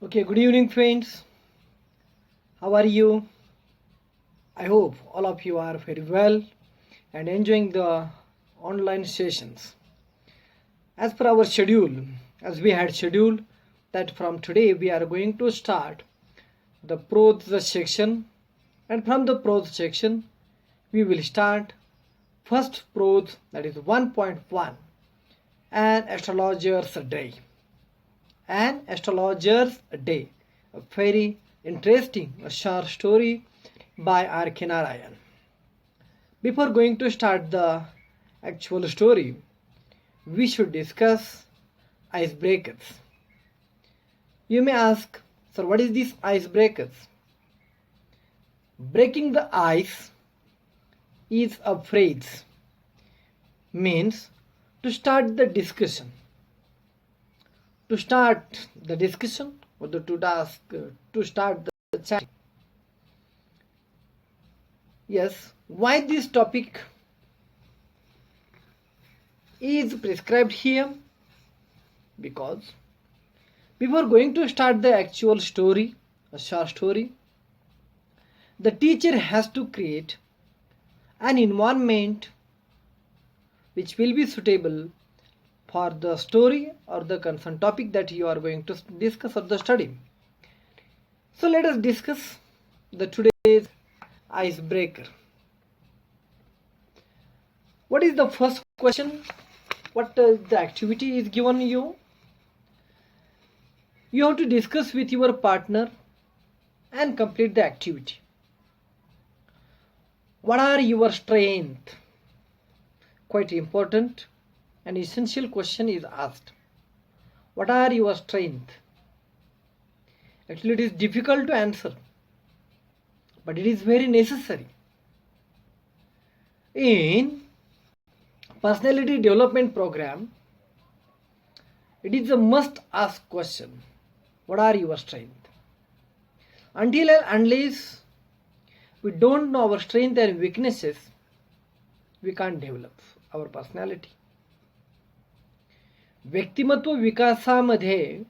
Okay, good evening, friends. How are you? I hope all of you are very well and enjoying the online sessions. As per our schedule, as we had scheduled, that from today we are going to start the prose section, and from the prose section, we will start first prose, that is 1.1, an astrologer's day. An astrologer's day, a very interesting, a short story by R.K. Narayan. Before going to start the actual story, we should discuss icebreakers. You may ask, sir, what is this icebreakers? Breaking the ice is a phrase, means to start the discussion. To start the discussion or to start the chat. Yes, why this topic is prescribed here? Because before going to start the actual story, a short story, the teacher has to create an environment which will be suitable for the story or the concerned topic that you are going to discuss or the study. So let us discuss the today's icebreaker. What is the first question? What the activity is given you? You have to discuss with your partner and complete the activity. What are your strengths? Quite important. An essential question is asked. What are your strengths? Actually, it is difficult to answer, but it is very necessary. In personality development program, it is a must ask question. What are your strengths? Until and unless we don't know our strengths and weaknesses, we can't develop our personality. व्यक्तिमत्व विकासामध्ये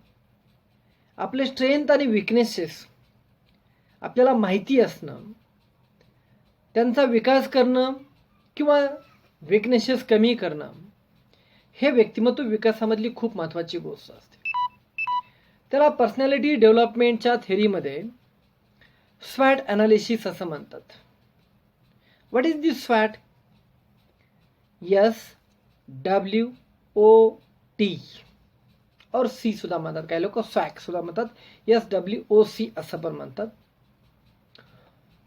आपले strength आणि weaknesses आपल्याला माहिती असणं, त्यांचा विकास करणं किंवा विकनेसेस कमी करणं, हे व्यक्तिमत्व विकासामधली खूप महत्त्वाची गोष्ट असते. त्याला पर्सनॅलिटी डेव्हलपमेंटच्या थेरीमध्ये स्वॅट ॲनालिसिस असं म्हणतात. व्हॉट इज दिस स्वॅट? SWOT और सी सुद्धा म्हणतात, काही लोक स्वॅक सुद्धा म्हणतात, SWOC असं पण म्हणतात.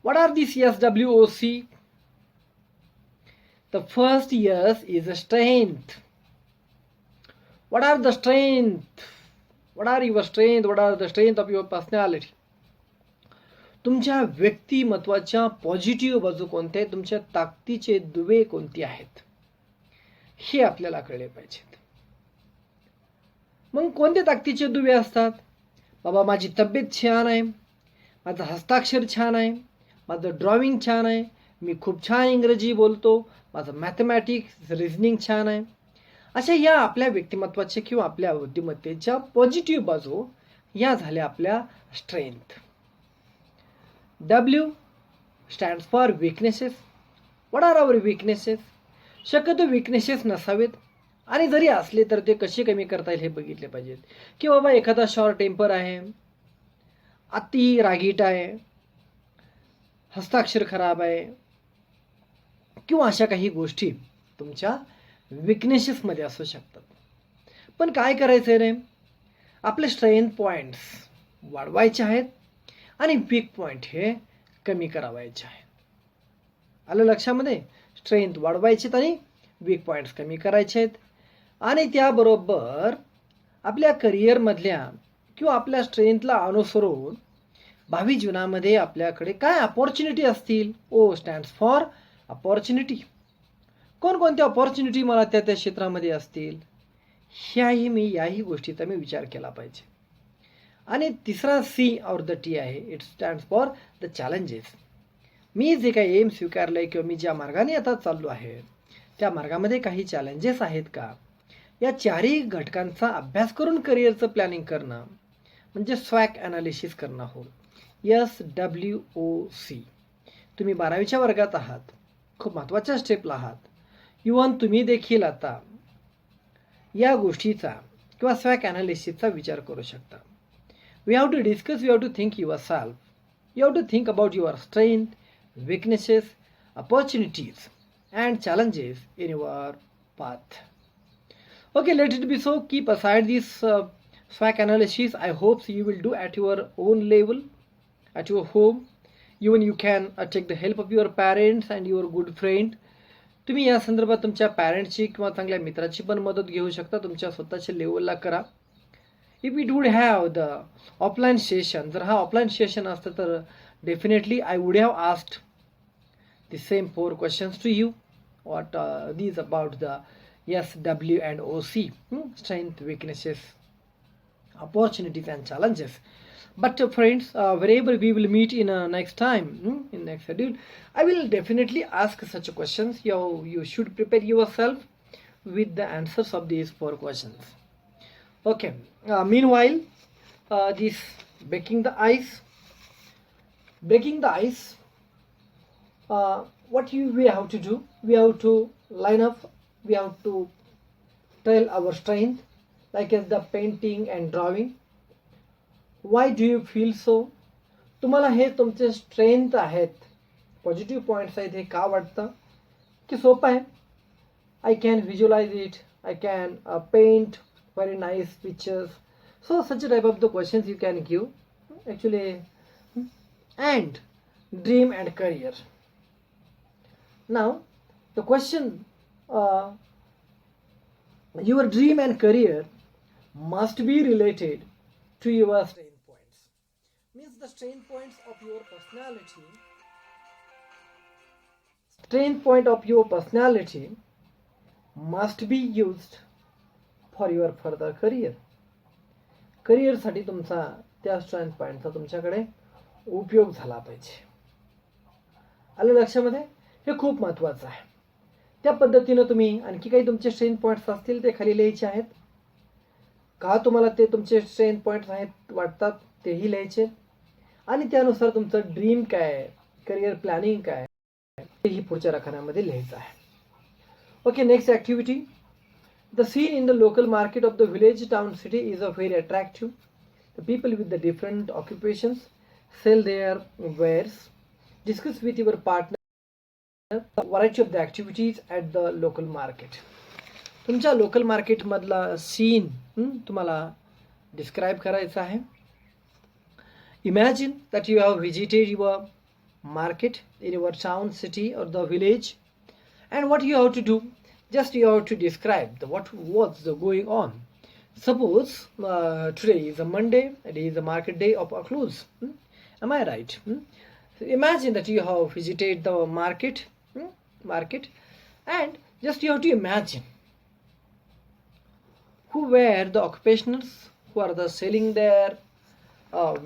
What are this SWOC? The first S is a strength. What are the strength? What are your strength? What are the strength of your personality? तुमच्या व्यक्तिमत्वाच्या पॉझिटिव्ह बाजू कोणत्या आहेत, तुमच्या ताकदीचे दुवे कोणते आहेत, हे आपल्याला कळले पाहिजेत. मग कोणते ताकदीचे दुवे असतात? बाबा माझी तब्येत छान आहे, माझं हस्ताक्षर छान आहे, माझं ड्रॉइंग छान आहे, मी खूप छान इंग्रजी बोलतो, माझं मॅथमॅटिक्स रिझनिंग छान आहे. अशा या आपल्या व्यक्तिमत्वाच्या किंवा आपल्या बुद्धिमत्तेच्या पॉझिटिव्ह बाजू या झाल्या आपल्या strength. W stands for weaknesses. What are our weaknesses? शक्यतो विकनेसेस नसावेत, आणि जरी असले तर ते कसे कमी करता येईल हे बघितले पाहिजेत. की बाबा एखादा शॉर्ट टेम्पर आहे, अति रागीट आहे, हस्ताक्षर खराब आहे, किंवा अशा काही गोष्टी तुमच्या विकनेसेसमध्ये असू शकतात. पण काय करायचं आहे रे? आपले स्ट्रेंथ पॉईंट्स वाढवायचे आहेत आणि वीक पॉईंट हे कमी करावायचे आहेत. आलं लक्षामध्ये? स्ट्रेंथ वाढवायचे आणि वीक पॉईंट्स कमी करायचे आहेत. आणि त्याबरोबर आपल्या करिअरमधल्या किंवा आपल्या स्ट्रेंथला अनुसरून भावी जीवनामध्ये आपल्याकडे काय अपॉर्च्युनिटी असतील. O stands for opportunity. कोणकोणत्या अपॉर्च्युनिटी मला त्या त्या क्षेत्रामध्ये असतील, याही गोष्टीचा मी विचार केला पाहिजे. आणि तिसरा C और द T आहे, it stands for the challenges. मी जे काही एम स्वीकारलं आहे किंवा मी ज्या मार्गाने आता चाललो आहे त्या मार्गामध्ये काही चॅलेंजेस आहेत का, या चारही घटकांचा अभ्यास करून करिअरचं प्लॅनिंग करणं म्हणजे स्वॅक ॲनालिसिस करणं हो. SWOC. तुम्ही 12वीच्या वर्गात आहात, खूप महत्त्वाच्या स्टेपला आहात. इव्हन तुम्ही देखील आता या गोष्टीचा किंवा स्वॅक ॲनालिसिसचा विचार करू शकता. We have to discuss, we have to think yourself, you have to think about your strength, weaknesses, opportunities and challenges in your path. Okay, let it be so. Keep aside this SWOT analysis. I hope you will do at your own level, at your home. Even you can take the help of your parents and your good friend. तुम्ही या संदर्भात तुमच्या पॅरेंट्सची किंवा चांगल्या मित्राची पण मदत घेऊ शकता. तुमच्या स्वतःच्या लेवलला करा. If it would have the offline session, जर हा ऑफलाईन सेशन असतं तर definitely I would have asked the same 4 questions to you. What these about the SWOC, strength, weaknesses, opportunities and challenges. But friends, wherever we will meet in next time, in next schedule, I will definitely ask such questions. You should prepare yourself with the answers of these 4 questions. Okay, meanwhile, this breaking the ice, what we have to do, we have to line up, we have to tell our strength, like as the painting and drawing. Why do you feel so? तुम्हाला हे तुमचे strength आहेत, positive points आहेत, हे का वाटतं? की सोपं आहे. I can visualise it, I can paint very nice pictures. So such type of the questions you can give actually. And dream and career. Now, the question, your dream and career must be related to your strength points. Means the strength points of your personality. Strength point of your personality must be used for your further career. Career साठी तुमचा त्या strength pointचा तुमच्याकडे उपयोग झाला पाहिजे. आलं लक्षामध्ये? हे खूप महत्त्वाचं आहे. त्या पद्धतीनं तुम्ही आणखी काही तुमचे स्ट्रेंथ पॉईंट्स असतील ते खाली लिहायचे आहेत. का तुम्हाला ते तुमचे स्ट्रेंथ पॉईंट्स आहेत वाटतात तेही लिहायचे, आणि त्यानुसार तुमचं ड्रीम काय आहे, करिअर प्लॅनिंग काय आहे, तेही पुढच्या रखान्यामध्ये लिहायचं आहे. Okay, next activity. The scene in the local market of the village, town, city is a very attractive. The people with the different occupations sell their wares. Discuss with your partner variety of the activities at the local market. तुमच्या local मार्केटमधला scene तुम्हाला describe करायचा आहे. Imagine that you have visited your market in your town, city or the village, and what you have to do, just you have to describe what was going on. Suppose today is a Monday, it is a market day of clothes. Am I right? Imagine that you have visited the market, and just you have to imagine who were the occupationals, who are the selling their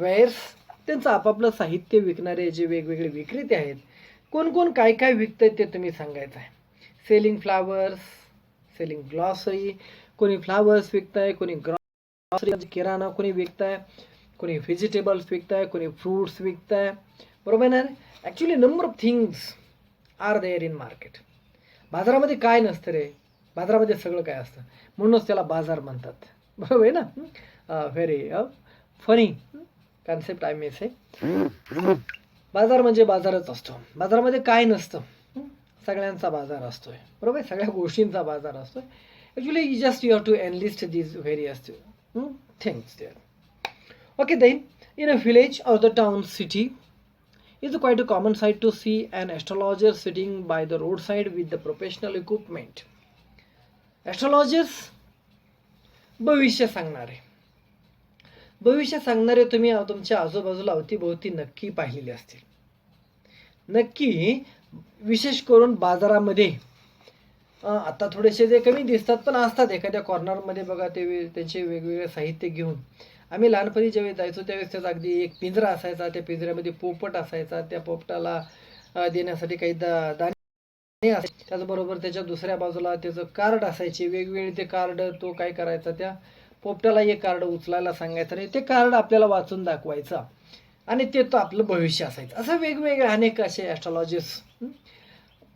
wares. त्यांचं आपापलं साहित्य विकणारे जे वेगवेगळे विक्रेते आहेत, कोण कोण काय काय विकतायत ते तुम्ही सांगायचं आहे. सेलिंग फ्लावर्स, सेलिंग ग्लॉसरी, कोणी फ्लावर्स विकताय, कोणी ग्रॉसरी किराणा कोणी विकताय, कोणी व्हेजिटेबल्स विकताय, कोणी फ्रूट्स विकताय. बरोबर ना? Actually number of things are there in market. बाजारामध्ये काय नसतं रे, बाजारामध्ये सगळं काय असतं, म्हणूनच त्याला बाजार म्हणतात. बरोबर आहे ना? व्हेरी फनी कॉन्सेप्ट आय मे से. बाजार म्हणजे बाजारच असतो. बाजारामध्ये काय नसतं, सगळ्यांचा बाजार असतोय. बरोबर, सगळ्या गोष्टींचा बाजार असतोय. Actually just you have to enlist these various things there. Okay, then in a village or the town, city, is quite a common sight to see an astrologer sitting by the roadside with the professional equipment. Astrologers, भविष्य सांगणारे. भविष्य सांगणारे तुम्ही तुमच्या आजूबाजूला अवतीभोवती नक्की पाहिलेले असतील. नक्की, विशेष करून बाजारामध्ये आता थोडेसे जे कमी दिसतात पण असतात. एखाद्या कॉर्नरमध्ये बघा, ते त्यांचे वेगवेगळे साहित्य घेऊन. आम्ही लहानपणी ज्यावेळी जायचो त्यावेळेस त्याचा अगदी एक पिंजरा असायचा, त्या पिंजऱ्यामध्ये पोपट असायचा, त्या पोपटाला देण्यासाठी काही दाणे असायचे. त्याचबरोबर त्याच्या दुसऱ्या बाजूला त्याचं कार्ड असायचे, वेगवेगळे ते कार्ड तो काय करायचा, त्या पोपटाला एक कार्ड उचलायला सांगायचं आणि ते कार्ड आपल्याला वाचून दाखवायचं आणि ते तो आपलं भविष्य असायचं. असं वेगवेगळे अनेक असे ॲस्ट्रॉलॉजीस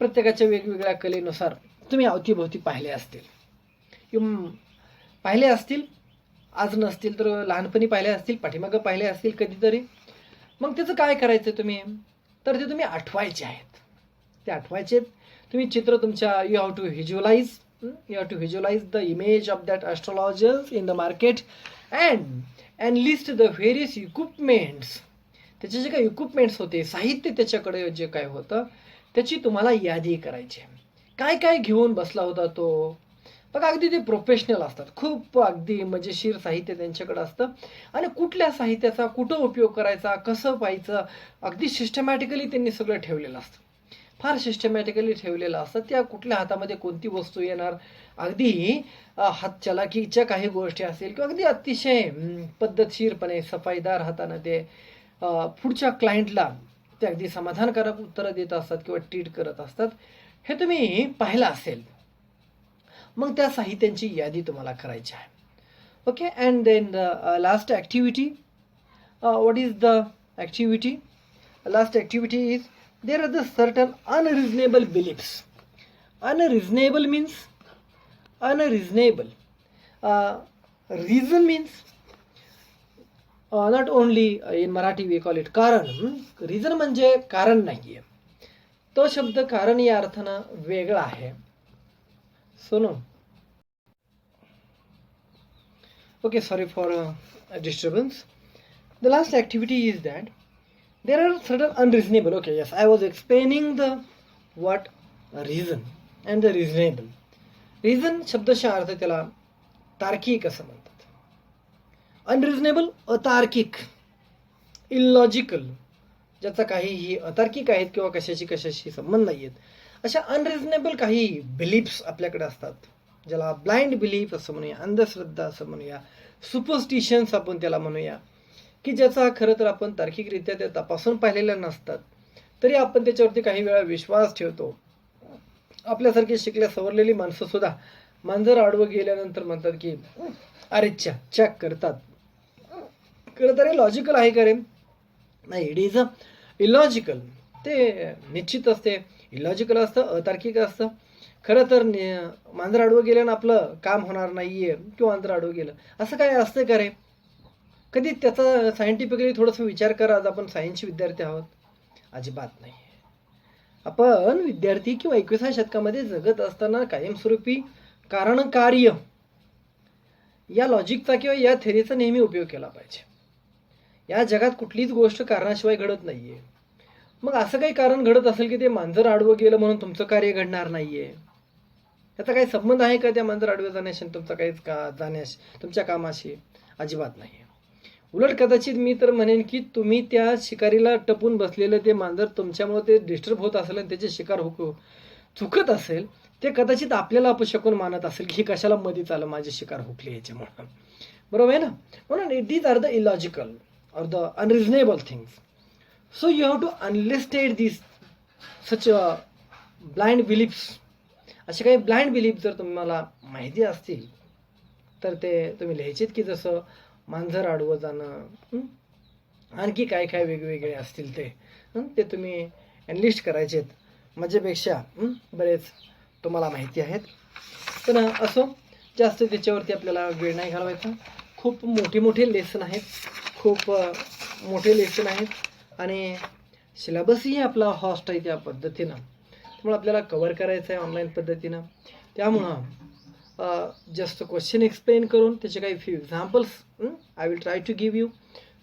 प्रत्येकाच्या वेगवेगळ्या कलेनुसार तुम्ही अवतीभोवती पाहिले असतील किंवा पाहिले असतील, आज नसतील तर लहानपणी पाहिले असतील, पाठीमागं पाहिले असतील कधीतरी. मग त्याचं काय करायचं तुम्ही, तर ते तुम्ही आठवायचे आहेत. ते आठवायचे तुम्ही चित्र तुमच्या you have to visualise the image of that astrologers in the market and list the various equipments. त्याचे जे काही इक्विपमेंट्स होते, साहित्य त्याच्याकडे जे काय होतं त्याची तुम्हाला यादी करायची. काय काय घेऊन बसला होता तो. बघा अगदी ते प्रोफेशनल असतात, खूप अगदी मजेशीर साहित्य त्यांच्याकडे असतं आणि कुठल्या साहित्याचा कुठं उपयोग करायचा, कसं पाहायचं, अगदी सिस्टमॅटिकली त्यांनी सगळं ठेवलेलं असतं. फार सिस्टमॅटिकली ठेवलेलं असतं. त्या कुठल्या हातामध्ये कोणती वस्तू येणार, अगदी हातचलाकीच्या काही गोष्टी असतील किंवा अगदी अतिशय पद्धतशीरपणे सफाईदार हातानं ते पुढच्या क्लायंटला ते अगदी समाधानकारक उत्तरं देत असतात किंवा ट्रीट करत असतात. हे तुम्ही पाहिलं असेल. मग त्या साहित्यांची यादी तुम्हाला करायची आहे. Okay. And then the last activity. What is the activity? Last activity is there are the certain unreasonable beliefs. Unreasonable means unreasonable. Reason means not only in Marathi we call it कारण. रिझन म्हणजे कारण नाही आहे. तो शब्द कारण या अर्थानं वेगळा आहे. So no. Okay, sorry for disturbance. The last activity is that there are certain unreasonable. Okay, yes, I was explaining the what reason and the reasonable. Reason शब्दशः अर्थ त्याला तार्किक असं म्हणतात. अनरिझनेबल अतार्किक, इलॉजिकल, ज्याचा काहीही अतार्किक आहेत किंवा कशाशी संबंध नाही आहेत, अशा अनरिझनेबल काही बिलीफ्स आपल्याकडे असतात, ज्याला ब्लाइंड बिलीफ असं म्हणूया, अंधश्रद्धा असं म्हणूया, सुपरस्टिशन्स आपण त्याला म्हणूया, की ज्याचा खरं तर आपण तार्किकरित्या त्या तपासून पाहिलेल्या नसतात, तरी आपण त्याच्यावरती काही वेळा विश्वास ठेवतो. आपल्यासारखी शिकल्या सवरलेली माणसं सुद्धा मांजर आडवं गेल्यानंतर म्हणतात की अरे चॅक करतात. खरं तर हे लॉजिकल आहे का रे? नाही, इट इज अ इलॉजिकल. ते निश्चित असते, इलॉजिकल असतं, अतार्किक असतं. खरं तर मांजर आडवं गेल्यानं आपलं काम होणार नाहीये किंवा मांजर आडवं गेलं असं काय असतं का रे? कधी त्याचा सायंटिफिकली थोडंसं विचार करा. आज आपण सायन्सचे विद्यार्थी आहोत? अजिबात नाही. आपण विद्यार्थी किंवा 21व्या शतकामध्ये जगत असताना कायमस्वरूपी कारण कार्य या लॉजिकचा किंवा या थेरीचा नेहमी उपयोग केला पाहिजे. या जगात कुठलीच गोष्ट कारणाशिवाय घडत नाहीये. मग असं काही कारण घडत असेल की ते मांजर आडवं गेलं म्हणून तुमचं कार्य घडणार नाहीये, याचा काही संबंध आहे का त्या मांजर आडवं जाण्याशी तुमचा काहीच जाण्याशी तुमच्या कामाशी? अजिबात नाही. उलट कदाचित मी तर म्हणेन की तुम्ही त्या शिकारीला टपून बसलेलं ते मांजर तुमच्यामुळे ते डिस्टर्ब होत असेल आणि त्याचे शिकार चुकत असेल, ते कदाचित आपल्याला अपशकून मानत असेल की कशाला मध्ये चालं, माझे शिकार हुकले याच्यामुळे. बरोबर आहे ना? म्हणून these are the illogical or the unreasonable things. So you have to unlisted these such blind beliefs. असे काही ब्लाइंड बिलीफ जर तुम्हाला माहिती असतील तर ते तुम्ही लिहायचेत, की जसं मांजर आडवं जाणं, आणखी काय काय वेगवेगळे असतील ते तुम्ही एनलिस्ट करायचेत. मजेपेक्षा बरेच तुम्हाला माहिती आहेत. पण असो, जास्त त्याच्यावरती आपल्याला वेळ नाही घालवायचा. खूप मोठे लेसन आहेत, खूप मोठे लेसन आहेत आणि सिलेबसही आपला हॉस्ट आहे त्या पद्धतीनं. त्यामुळे आपल्याला कवर करायचं आहे ऑनलाईन पद्धतीनं. त्यामुळं जस्ट क्वेश्चन एक्सप्लेन करून त्याचे काही few examples I will try to give you.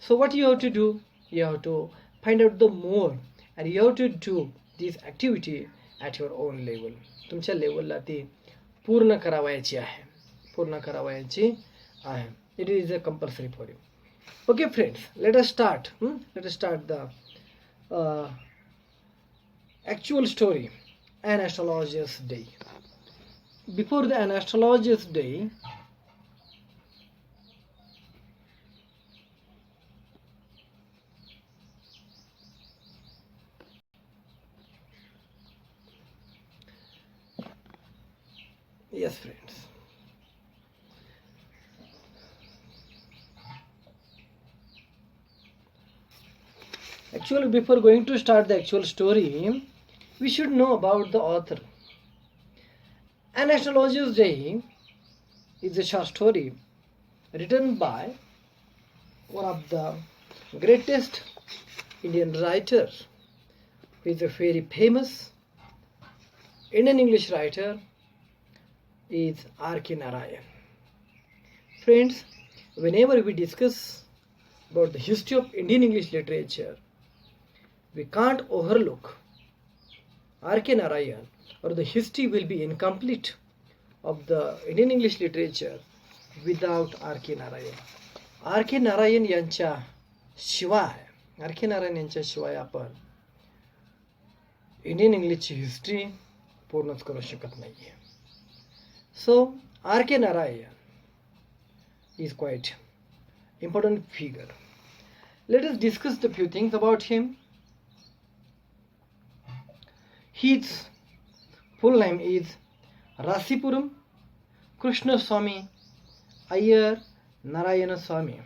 So what you have to do, you have to find out the more and you have to do this activity at your own level. तुमच्या लेवलला ती पूर्ण करावयाची आहे. It is a compulsory for you. Okay friends, let us start the actual story. An astrologer's day. Before an astrologer's day, yes friends, Actually, before going to start the actual story, we should know about the author. An Astrologer's Day is a short story written by one of the greatest Indian writers, who is a very famous Indian English writer, is R.K. Narayan. Friends, whenever we discuss about the history of Indian English literature, we can't overlook R.K. Narayan, or the history will be incomplete of the Indian English literature without R.K. Narayan. R.K. Narayan यांच्या शिवाय आपण Indian इंग्लिशची history पूर्णच करू शकत नाहीये. So R.K. Narayan is quite important figure. Let us discuss the few things about him. His full name is Rasipuram Krishnaswamy Iyer Narayana Swamy.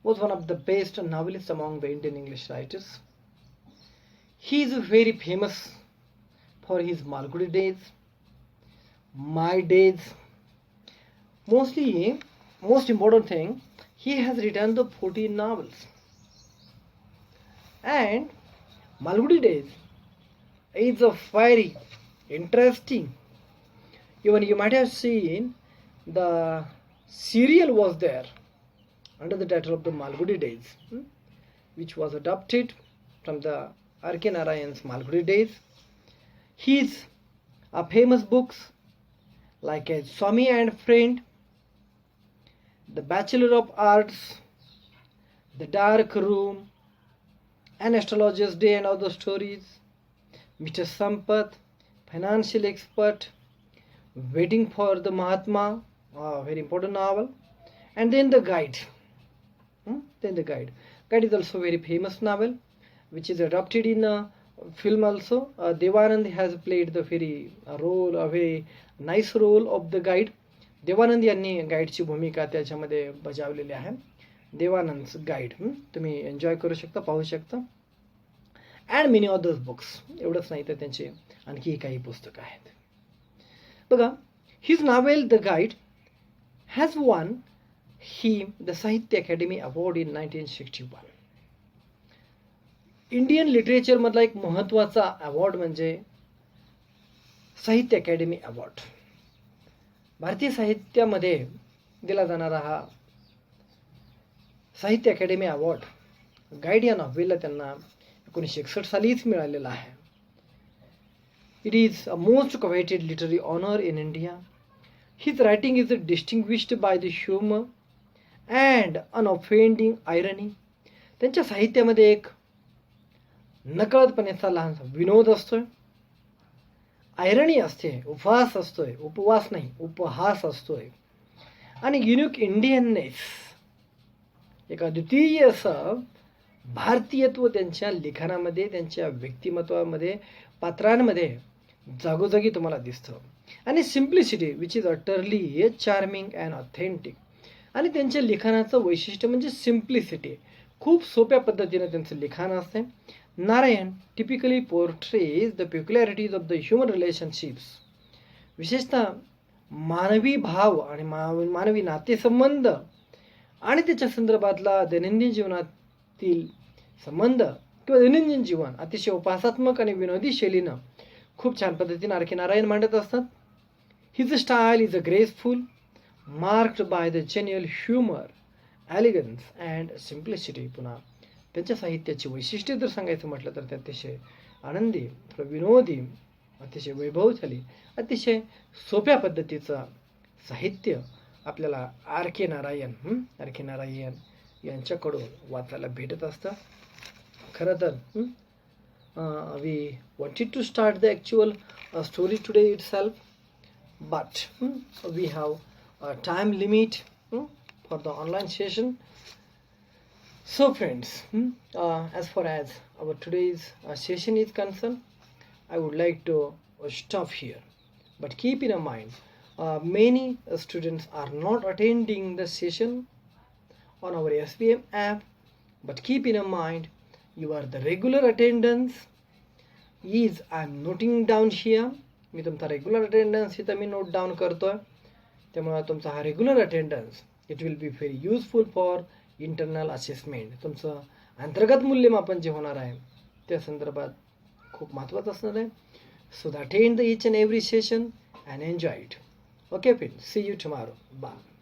Was one of the best novelists among the Indian English writers. He is very famous for his Malgudi Days, My Days. Most important thing, he has written the 14 novels. And Malgudi Days is a very interesting. Even you might have seen the serial was there under the title of the Malgudi Days, which was adapted from the R.K. Narayan's Malgudi Days. His famous books like a Swami and Friend, The Bachelor of Arts, The Dark Room, An Astrologer's Day and Other Stories, Mr. Sampath, Financial Expert, Waiting for the Mahatma, a very important novel, and then The Guide. The Guide is also a very famous novel, which is adapted in a film also. Devanand has played the very nice role of the Guide. Devanand यांनी गाईडची भूमिका त्याच्यामध्ये बजावलेली आहे. देवानंद's guide तुम्ही enjoy करू शकता, पाहू शकता. And many others books. एवढंच नाही तर त्यांचे आणखी काही पुस्तकं आहेत. बघा, his novel the guide has won the Sahitya academy award in 1961. Indian literature मधला एक महत्वाचा अवॉर्ड म्हणजे साहित्य अकॅडमी अवॉर्ड. भारतीय साहित्यामध्ये दिला जाणारा हा साहित्य अकॅडमी अवॉर्ड गाईड या नॉव्हेलला त्यांना 1961 सालीच मिळालेला आहे. It is a most coveted literary honour in India. His writing is distinguished by the humour and unoffending irony. त्यांच्या साहित्यामध्ये एक नकळतपणेचा लहानसा विनोद असतोय, आयरणी असते, उपहास असतोय, उपवास नाही उपहास असतोय, आणि युनिक इंडियननेस, एक अद्वितीय असं भारतीयत्व त्यांच्या लिखाणामध्ये, त्यांच्या व्यक्तिमत्वामध्ये, पात्रांमध्ये जागोजागी तुम्हाला दिसतं. आणि simplicity which is utterly charming and authentic. आणि त्यांच्या लिखाणाचं वैशिष्ट्य म्हणजे सिम्प्लिसिटी. खूप सोप्या पद्धतीने त्यांचं लिखाण असते. Narayan typically portrays the peculiarities of the human relationships. विशेषतः मानवी भाव आणि मानवी नातेसंबंध आणि त्याच्या संदर्भातला दैनंदिन जीवनातील संबंध किंवा दैनंदिन जीवन अतिशय उपहासात्मक आणि विनोदी शैलीनं खूप छान पद्धतीने आर.के. नारायण मांडत असतात. His style is a graceful, marked by the genuine humour, elegance and simplicity. पुन्हा त्यांच्या साहित्याची वैशिष्ट्ये जर सांगायचं म्हटलं तर ते अतिशय आनंदी, विनोदी, अतिशय वैभवशाली, अतिशय सोप्या पद्धतीचं साहित्य आपल्याला आर.के. नारायण यांच्याकडून वाचायला भेटत असतं. खरं तर we wanted to start the actual story today itself, but we have a time limit for the online session. So friends, as far as our today's session is concerned, I would like to stop here. But keep in mind, many students are not attending the session on our SBM app. But keep in mind, your the regular attendance is I am noting down here. मी तुमचा regular attendance इथं मी note down करतोय. त्यामुळे तुमचा हा regular attendance it will be very useful for internal assessment. तुमचं अंतर्गत मूल्यमापन जे होणार आहे त्या संदर्भात खूप महत्त्वाचं असणार आहे. So the attend the each and every session and enjoy it. Okay friends, see you tomorrow. Bye.